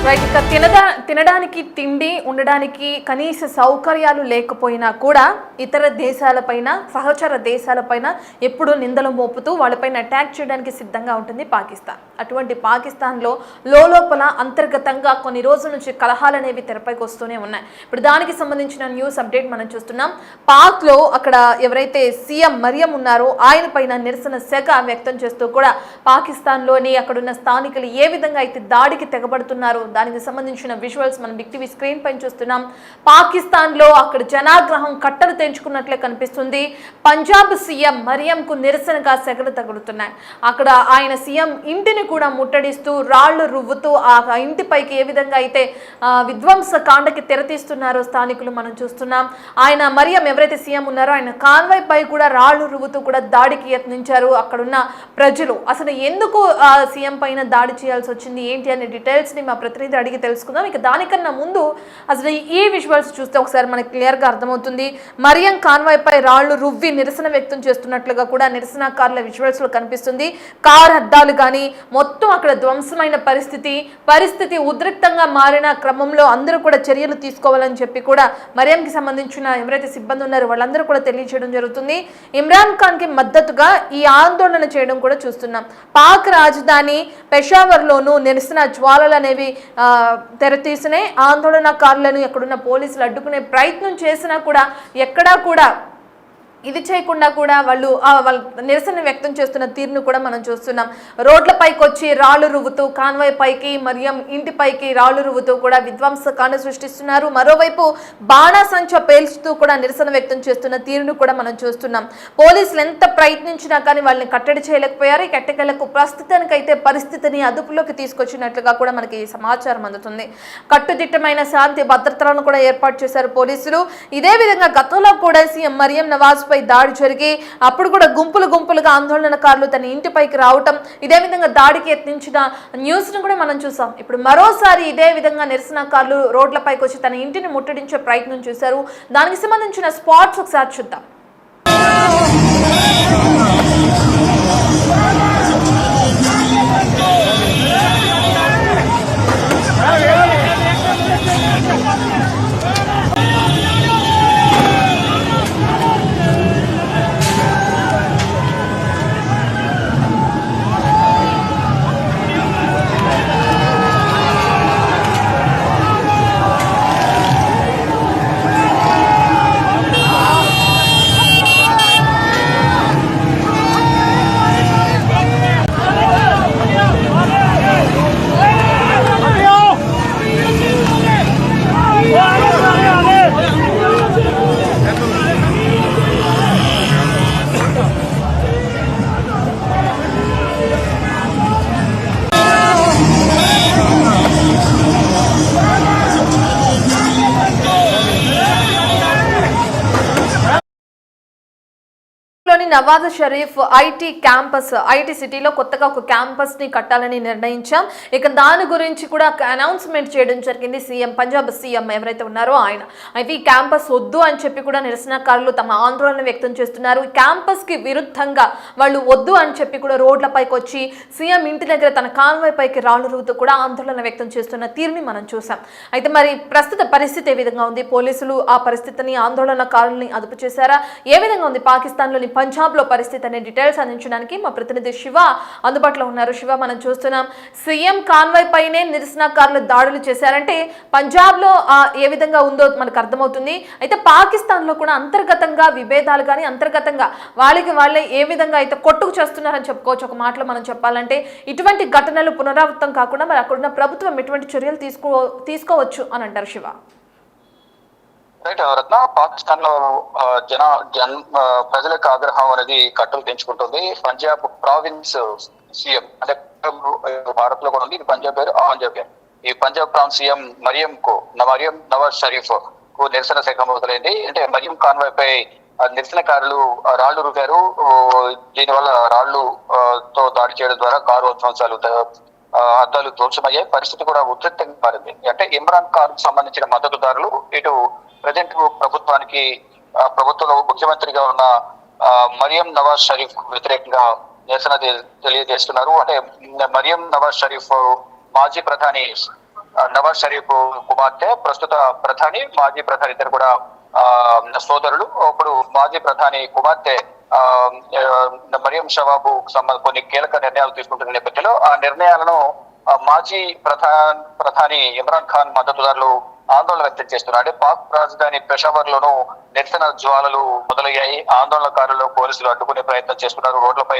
Right. ఇక తినడానికి తిండి, ఉండడానికి కనీస సౌకర్యాలు లేకపోయినా కూడా ఇతర దేశాలపైన, సహచర దేశాలపైన ఎప్పుడూ నిందలు మోపుతూ వాళ్ళపైన అటాక్ చేయడానికి సిద్ధంగా ఉంటుంది పాకిస్తాన్. అటువంటి పాకిస్తాన్లో లోపల అంతర్గతంగా కొన్ని రోజుల నుంచి కలహాలు అనేవి తెరపైకి వస్తూనే ఉన్నాయి. ఇప్పుడు దానికి సంబంధించిన న్యూస్ అప్డేట్ మనం చూస్తున్నాం. పాక్లో అక్కడ ఎవరైతే సీఎం మరియం ఉన్నారో ఆయన పైన నిరసన సెగ వ్యక్తం చేస్తూ కూడా పాకిస్తాన్లోని అక్కడున్న స్థానికులు ఏ విధంగా అయితే దాడికి తెగబడుతున్నారో దానికి సంబంధించిన విజువల్స్ మనం బిగ్ టీవీ స్క్రీన్ పైన చూస్తున్నాం. పాకిస్తాన్లో అక్కడ జనాగ్రహం కట్టలు తెంచుకున్నట్లే కనిపిస్తుంది. పంజాబ్ సీఎం మరియంకు నిరసనగా సెగలు తగులుతున్నాయి. అక్కడ ఆయన సీఎం ఇంటిని కూడా ముట్టడిస్తూ రాళ్లు రువ్వుతూ ఆ ఇంటిపైకి ఏ విధంగా అయితే విధ్వంస కాండకి తెరతీస్తున్నారో స్థానికులు మనం చూస్తున్నాం. ఆయన మరియం ఎవరైతే సీఎం ఉన్నారో ఆయన కాన్వాయ్ పై కూడా రాళ్లు రువ్వుతూ కూడా దాడికి యత్నించారు అక్కడున్న ప్రజలు. అసలు ఎందుకు సీఎం పైన దాడి చేయాల్సి వచ్చింది ఏంటి అనే డీటెయిల్స్ ని మా ప్రతినిధి అడిగి తెలుసుకుందాం. ఇక దానికన్నా ముందు అసలు ఈ విజువల్స్ చూస్తే ఒకసారి మనకి క్లియర్ గా అర్థమవుతుంది. మరియం కాన్వాయ్ పై రాళ్లు రువ్వి నిరసన వ్యక్తం చేస్తున్నట్లుగా కూడా నిరసనకారుల విజువల్స్ లో కనిపిస్తుంది. కార్ అద్దాలు కానీ మొత్తం అక్కడ ధ్వంసమైన పరిస్థితి ఉద్రిక్తంగా మారిన క్రమంలో అందరూ కూడా చర్యలు తీసుకోవాలని చెప్పి కూడా మరియంకి సంబంధించిన ఎవరైతే సిబ్బంది ఉన్నారో వాళ్ళందరూ కూడా తెలియజేయడం జరుగుతుంది. ఇమ్రాన్ ఖాన్ కి మద్దతుగా ఈ ఆందోళన చేయడం కూడా చూస్తున్నాం. పాక్ రాజధాని పెషావర్లోనూ నిరసన జ్వాలలు అనేవి తెరతీసినాయి. ఆందోళనకారులను ఎక్కడున్న పోలీసులు అడ్డుకునే ప్రయత్నం చేసినా కూడా ఎక్కడా కూడా ఇది చేయకుండా కూడా వాళ్ళు నిరసన వ్యక్తం చేస్తున్న తీరును కూడా మనం చూస్తున్నాం. రోడ్లపైకి వచ్చి రాళ్లు రువ్వుతూ కాన్వాయ్ పైకి మరియం ఇంటిపైకి రాళ్లు రువ్వుతూ కూడా విధ్వంసకాండ సృష్టిస్తున్నారు. మరోవైపు బాణాసంచ పేల్చుతూ కూడా నిరసన వ్యక్తం చేస్తున్న తీరును కూడా మనం చూస్తున్నాం. పోలీసులు ఎంత ప్రయత్నించినా కానీ వాళ్ళని కట్టడి చేయలేకపోయారు. ఎట్టకేలకు ప్రస్తుతానికైతే పరిస్థితిని అదుపులోకి తీసుకొచ్చినట్లుగా కూడా మనకి సమాచారం అందుతుంది. కట్టుదిట్టమైన శాంతి భద్రతలను కూడా ఏర్పాటు చేశారు పోలీసులు. ఇదే విధంగా గతంలో కూడా సీఎం మరియం నవాజ్ దాడి జరిగి అప్పుడు కూడా గుంపులుగా ఆందోళనకారులు తన ఇంటిపైకి రావటం, ఇదే విధంగా దాడికి యత్నించిన న్యూస్ ను కూడా మనం చూసాం. ఇప్పుడు మరోసారి ఇదే విధంగా నిరసనకారులు రోడ్లపైకి వచ్చి తన ఇంటిని ముట్టడించే ప్రయత్నం చేశారు. దానికి సంబంధించిన స్పాట్స్ ఒకసారి చూద్దాం. నవాజ్ షరీఫ్ ఐటీ సిటీలో కొత్తగా ఒక క్యాంపస్ ని కట్టాలని నిర్ణయించాం. ఇక దాని గురించి కూడా అనౌన్స్మెంట్ చేయడం జరిగింది. పంజాబ్ సీఎం ఎవరైతే ఉన్నారో ఆయన అయితే ఈ క్యాంపస్ వద్దు అని చెప్పి కూడా నిరసనకారులు తమ ఆందోళన వ్యక్తం చేస్తున్నారు. క్యాంపస్ కి విరుద్ధంగా వాళ్ళు వద్దు అని చెప్పి కూడా రోడ్లపైకి వచ్చి సీఎం ఇంటి దగ్గర తన కాన్వాయ్ పైకి రాళ్లు రువ్వుతూ కూడా ఆందోళన వ్యక్తం చేస్తున్న తీరుని మనం చూసాం. అయితే మరి ప్రస్తుత పరిస్థితి ఏ విధంగా ఉంది? పోలీసులు ఆ పరిస్థితిని ఆందోళనకారుల్ని అదుపు చేశారా? ఏ విధంగా ఉంది పాకిస్తాన్లోని పంజాబ్ లో పరిస్థితి అనే డీటెయిల్స్ అందించడానికి మా ప్రతినిధి శివ అందుబాటులో ఉన్నారు. శివ, మనం చూస్తున్నాం సీఎం కాన్వాయ్ పైనే నిరసనకారులు దాడులు చేశారంటే పంజాబ్ లో ఏ విధంగా ఉందో మనకు అర్థమవుతుంది. అయితే పాకిస్తాన్ లో కూడా అంతర్గతంగా విభేదాలు కానీ అంతర్గతంగా వాళ్ళే ఏ విధంగా అయితే కొట్టుకు చేస్తున్నారని చెప్పుకోవచ్చు. ఒక మాటలో మనం చెప్పాలంటే ఇటువంటి ఘటనలు పునరావృతం కాకుండా మరి అక్కడున్న ప్రభుత్వం ఎటువంటి చర్యలు తీసుకోవచ్చు అని అంటారు శివ? రైట్ రత్న, పాకిస్తాన్ లో ప్రజల యొక్క ఆగ్రహం అనేది కట్టలు పెంచుకుంటుంది. పంజాబ్ ప్రావిన్స్ సీఎం అంటే భారత్ లో కూడా ఉంది, ఇది పంజాబ్ పేరు పంజాబ్. ఈ పంజాబ్ ప్రావిన్స్ సీఎం మరియం నవాజ్ షరీఫ్ కు నిరసన శాఖ మొదలైంది. అంటే మరియం కాన్వాయ్ పై నిరసనకారులు రాళ్లు రువ్వారు. దీనివల్ల రాళ్లు తో దాడి చేయడం ద్వారా కారు ధ్వంసాలు అద్దాలు ధ్వంసమయ్యాయి. పరిస్థితి కూడా ఉద్రిక్తంగా మారింది. అంటే ఇమ్రాన్ ఖాన్ సంబంధించిన మద్దతుదారులు ఇటు ప్రజెంట్ ప్రభుత్వంలో ముఖ్యమంత్రిగా ఉన్న మరియం నవాజ్ షరీఫ్ వ్యతిరేకంగా నిరసన తెలియజేస్తున్నారు. అంటే మరియం నవాజ్ షరీఫ్ మాజీ ప్రధాని నవాజ్ షరీఫ్ కుమార్తె, ప్రస్తుత ప్రధాని మాజీ ప్రధాని ఇద్దరు కూడా సోదరులు. ఇప్పుడు మాజీ ప్రధాని కుమార్తె మరియం షవాబు కొన్ని కీలక నిర్ణయాలు తీసుకుంటున్న నేపథ్యంలో ఆ నిర్ణయాలను మాజీ ప్రధాని ఇమ్రాన్ ఖాన్ మద్దతుదారులు ఆందోళన వ్యక్తం చేస్తున్నారు. పాక్ రాజధాని పెషావర్ లోను నిరసన జ్వాలలు మొదలయ్యాయి. ఆందోళనకారులు పోలీసులు అడ్డుకునే ప్రయత్నం చేస్తున్నారు. రోడ్లపై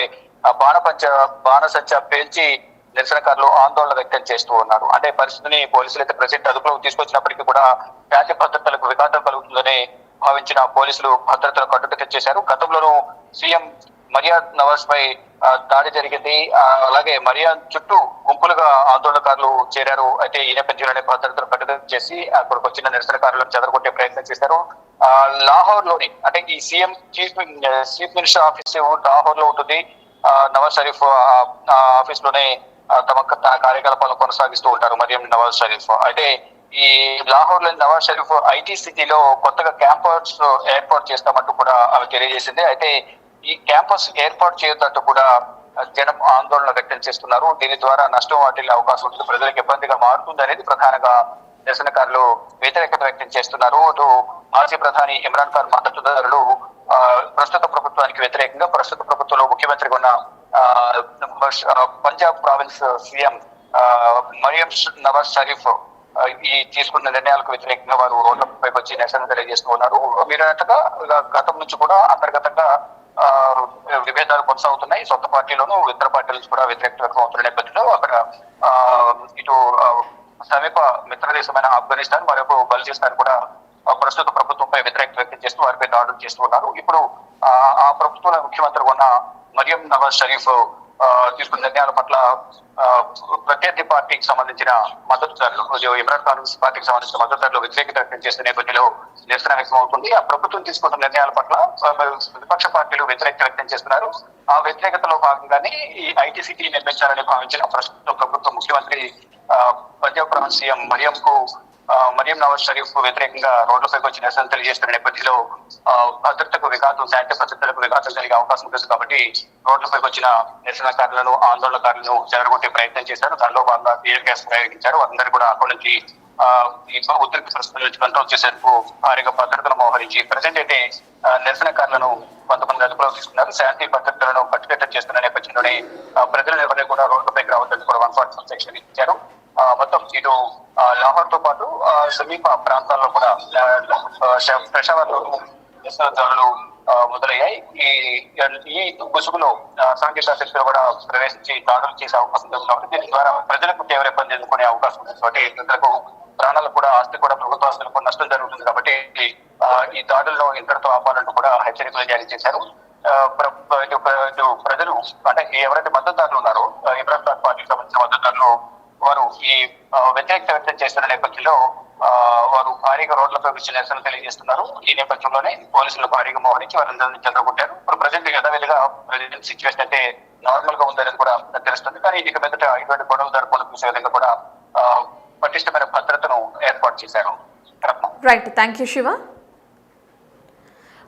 బాణసంచ పేల్చి నిరసనకారులు ఆందోళన వ్యక్తం చేస్తూ ఉన్నారు. అంటే పరిస్థితిని పోలీసులు అయితే ప్రెసిడెంట్ అదుపులోకి తీసుకొచ్చినప్పటికీ కూడా శాంతి భద్రతలకు విఘాతం కలుగుతుందని భావించిన పోలీసులు భద్రతను కట్టుదిట్టం చేశారు. గతంలోనూ సీఎం మరియాన్ నవాజ్ పై దాడి జరిగింది. అలాగే మరియాన్ చుట్టూ గుంపులుగా ఆందోళనకారులు చేరారు. అయితే ఈ నేపథ్యంలోనే భద్రతను కట్టుదిట్టం చేసి అక్కడికి వచ్చిన నిరసనకారులను చెదరగొట్టే ప్రయత్నం చేశారు. లాహోర్ లోని అంటే ఈ CM chief minister office Lahore లో ఉంటుంది. నవాజ్ షరీఫ్ ఆఫీస్ లోనే తన కార్యకలాపాలను కొనసాగిస్తూ ఉంటారు మరియం నవాజ్ షరీఫ్. అయితే ఈ లాహోర్ లోని నవాజ్ షరీఫ్ ఐటీ సిటీలో కొత్తగా క్యాంపస్ ఏర్పాటు చేస్తామంటూ కూడా ఆమె తెలియజేసింది. అయితే ఈ క్యాంపస్ ఏర్పాటు చేయొద్దంటూ కూడా జనం ఆందోళన వ్యక్తం చేస్తున్నారు. దీని ద్వారా నష్టం వాటిల్లే అవకాశం ఉంటుంది, ప్రజలకు ఇబ్బందిగా మారుతుంది అనేది ప్రధానంగా నిరసనకారులు వ్యతిరేకత వ్యక్తం చేస్తున్నారు. అటు మాజీ ప్రధాని ఇమ్రాన్ ఖాన్ మద్దతుదారులు ప్రస్తుత ప్రభుత్వానికి వ్యతిరేకంగా ప్రస్తుత ప్రభుత్వంలో ముఖ్యమంత్రిగా ఉన్న పంజాబ్ ప్రావిన్స్ సీఎం మరియం నవాజ్ షరీఫ్ ఈ తీసుకున్న నిర్ణయాలకు వ్యతిరేకంగా వారు రోడ్లపైకి వచ్చి నిరసన తెలియజేస్తూ ఉన్నారు. మీరన్నట్టుగా గతం నుంచి కూడా అంతర్గతంగా విభేదాలు కొనసాగుతున్నాయి. సొంత పార్టీలోనూ ఇతర పార్టీల నుంచి కూడా వ్యతిరేకత వ్యక్తం అవుతున్న నేపథ్యంలో అక్కడ ఇటు సమీప మిత్రదేశమైన ఆఫ్ఘనిస్తాన్ మరొక బలూచిస్తాన్ కూడా ప్రస్తుత ప్రభుత్వంపై వ్యతిరేకత వ్యక్తం చేస్తూ వారిపై దాడులు చేస్తూ ఉన్నారు. ఇప్పుడు ఆ ప్రభుత్వంలో ముఖ్యమంత్రి ఉన్న మరియం నవాజ్ షరీఫ్ తీసుకున్న నిర్ణయాల పట్ల ప్రత్యర్థి పార్టీకి సంబంధించిన మద్దతుదారులు ఇమ్రాన్ ఖాన్ పార్టీకి సంబంధించిన మద్దతుదారులు వ్యతిరేకత వ్యక్తం చేసిన నేపథ్యంలో నిరసన వ్యక్తం అవుతుంది. ఆ ప్రభుత్వం తీసుకున్న నిర్ణయాల పట్ల విపక్ష పార్టీలు వ్యతిరేకత వ్యక్తం చేస్తున్నారు. ఆ వ్యతిరేకతలో భాగంగానే ఈ ఐటీ సిటీ నిర్మించాలని భావించిన ప్రస్తుత ప్రభుత్వం ముఖ్యమంత్రి పంజాబ్ ప్రావిన్స్ సీఎం మరియం నవాజ్ షరీఫ్ వ్యతిరేకంగా రోడ్లపైకి వచ్చి నిరసన తెలియజేస్తున్న నేపథ్యంలో భద్రతకు విఘాతం, శాంతి భద్రతలకు విఘాతం కలిగే అవకాశం ఉంటుంది కాబట్టి రోడ్లపైకి వచ్చిన నిరసనకారులను ఆందోళనకారులను చెదరగొట్టే ప్రయత్నం చేశారు. దానిలో భాగంగా టీయర్ గ్యాస్ ప్రయోగించారు. అందరూ కూడా అక్కడి నుంచి ఉద్రిక్త పరిస్థితుల నుంచి కంట్రోల్ చేసేందుకు భారీగా భద్రతను మోహరించి ప్రజెంట్ అయితే నిరసనకారులను కొంతమంది అదుపులోకి తీసుకున్నారు. శాంతి భద్రతలను కట్టుదిట్టం చేస్తున్న నేపథ్యంలోనే ప్రజలు ఎవరిని కూడా రోడ్లపైకి రావద్దని కూడా 141 సెక్షన్ ఇచ్చారు. మొత్తం ఇటు లాహోర్ తో పాటు సమీప ప్రాంతాల్లో కూడా పెషావర్ లో నిరసనలు మొదలయ్యాయి. ఈ ముసుగులో సాంఘిక శక్తులు కూడా ప్రవేశించి దాడులు చేసే అవకాశం ఉంది కాబట్టి దీని ద్వారా ప్రజలకు తీవ్ర ఇబ్బంది ఎదుర్కొనే అవకాశం ఉంది కాబట్టి ప్రజలకు ప్రాణాలకు కూడా ఆస్తి కూడా ప్రభుత్వ ఆస్తులకు కూడా నష్టం జరుగుతుంది కాబట్టి ఈ దాడులను ఇంతటితో ఆపాలంటూ కూడా హెచ్చరికలు జారీ చేశారు. ప్రజలు అంటే ఎవరైతే మద్దతుదారులు ఉన్నారో ఇమ్రాన్ ఖాన్ పార్టీకి సంబంధించిన మద్దతుదారులు వారు ఈ వ్యతిరేకత వ్యక్తం చేస్తున్న నేపథ్యంలో వారు భారీగా రోడ్లపై వచ్చి నిరసన తెలియజేస్తున్నారు. ఈ నేపథ్యంలోనే పోలీసులు భారీగా మోహరించి వారందరినీ చెదరగొట్టారు. ఇప్పుడు ప్రజెంట్ యథావిధిగా ప్రెసిడెంట్ సిచ్యువేషన్ అయితే నార్మల్ గా ఉందని కూడా తెలుస్తుంది. కానీ ఇక మీదట ఇటువంటి గొడవలు జరగకుండా చూసే విధంగా కూడా పటిష్టమైన భద్రతను ఏర్పాటు చేశారు. Right, thank you Shiva.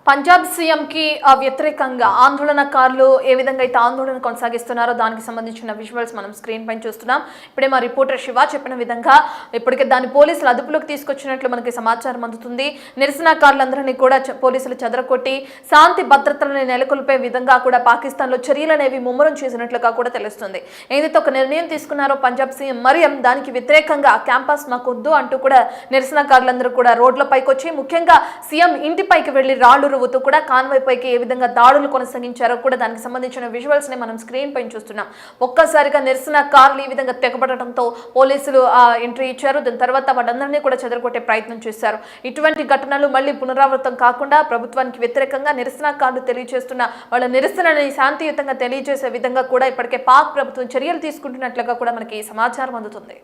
Punjab సీఎంకి వ్యతిరేకంగా ఆందోళనకారులు ఏ విధంగా అయితే ఆందోళన కొనసాగిస్తున్నారో దానికి సంబంధించిన విజువల్స్ మనం స్క్రీన్ పైన చూస్తున్నాం. ఇప్పుడే మా రిపోర్టర్ శివ చెప్పిన విధంగా ఇప్పటికే దాన్ని పోలీసులు అదుపులోకి తీసుకొచ్చినట్లు మనకి సమాచారం అందుతుంది. నిరసనకారులందరినీ కూడా పోలీసులు చెదరకొట్టి శాంతి భద్రతలను నెలకొల్పే విధంగా కూడా పాకిస్తాన్లో చర్యలు అనేవి ముమ్మరం చేసినట్లుగా కూడా తెలుస్తుంది. ఏదైతే ఒక నిర్ణయం తీసుకున్నారో పంజాబ్ సీఎం మరియం దానికి వ్యతిరేకంగా క్యాంపస్ మాకొద్దు అంటూ కూడా నిరసనకారులందరూ కూడా రోడ్లపైకి వచ్చి ముఖ్యంగా సీఎం ఇంటిపైకి వెళ్లి రాళ్లు రువ్వుతూ కూడా కాన్వాయ్ పైకి ఏ విధంగా దాడులు కొనసాగించారో కూడా దానికి సంబంధించిన విజువల్స్ ని మనం స్క్రీన్ పైన చూస్తున్నాం. ఒక్కసారిగా నిరసనకారులు ఈ విధంగా తెగబడటంతో పోలీసులు ఎంట్రీ ఇచ్చారు. దాని తర్వాత వాళ్ళందరినీ కూడా చెదరగొట్టే ప్రయత్నం చేశారు. ఇటువంటి ఘటనలు మళ్ళీ పునరావృతం కాకుండా ప్రభుత్వానికి వ్యతిరేకంగా నిరసనకారులు తెలియజేస్తున్న వాళ్ళ నిరసనని శాంతియుతంగా తెలియజేసే విధంగా కూడా ఇప్పటికే పాక్ ప్రభుత్వం చర్యలు తీసుకుంటున్నట్లుగా కూడా మనకి సమాచారం అందుతుంది.